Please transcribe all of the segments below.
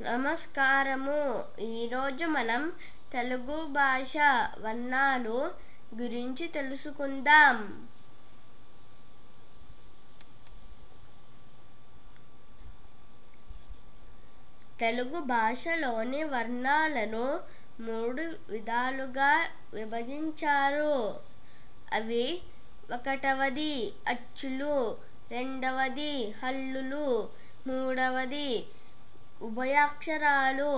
నమస్కారము. ఈరోజు మనం తెలుగు భాష వర్ణాలు గురించి తెలుసుకుందాం. తెలుగు భాషలోని వర్ణాలను 3 విధాలుగా విభజించారు. అవి: ఒకటవది అచ్చులు, రెండవది హల్లులు, మూడవది ఉభయాక్షరాలు.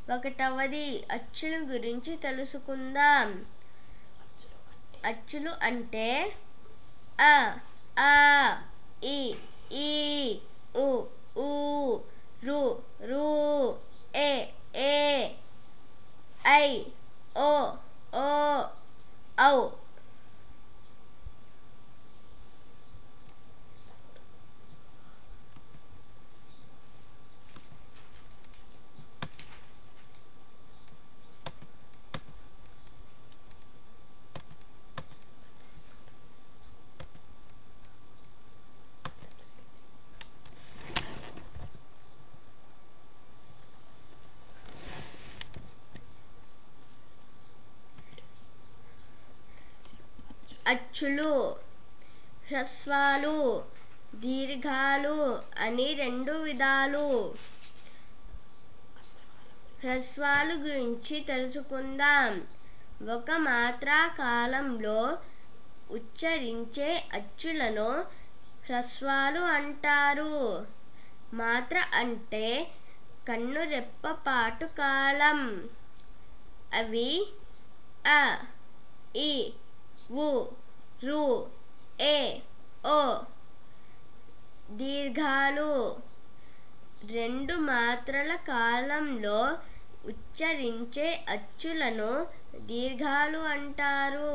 ఒకటవది అచ్చుల గురించి తెలుసుకుందాం. అచ్చులు అంటే అ, ఆ, ఇ, ఈ, ఉ, ఊ, రు, రు, ఏ, ఐ, ఓ, ఔ. అచ్చులు హ్రస్వాలు, దీర్ఘాలు అని 2 విధాలు. హ్రస్వాలు గురించి తెలుసుకుందాం. ఒక మాత్రా కాలంలో ఉచ్చరించే అచ్చులను హ్రస్వాలు అంటారు. మాత్ర అంటే కన్నురెప్పపాటు కాలం. అవి అ, ఇ, ఉ, రు, ఏ, ఓ. దీర్ఘాలు 2 మాత్రల కాలంలో ఉచ్చరించే అచ్చులను దీర్ఘాలు అంటారు.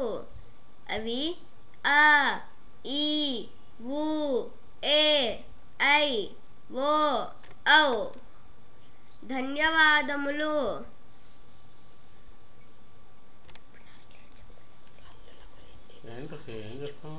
అవి ఆ, ఈ, ఊ, ఏ, ఐ, ఓ, ఔ. ధన్యవాదములు. ఏం చేస్తాం?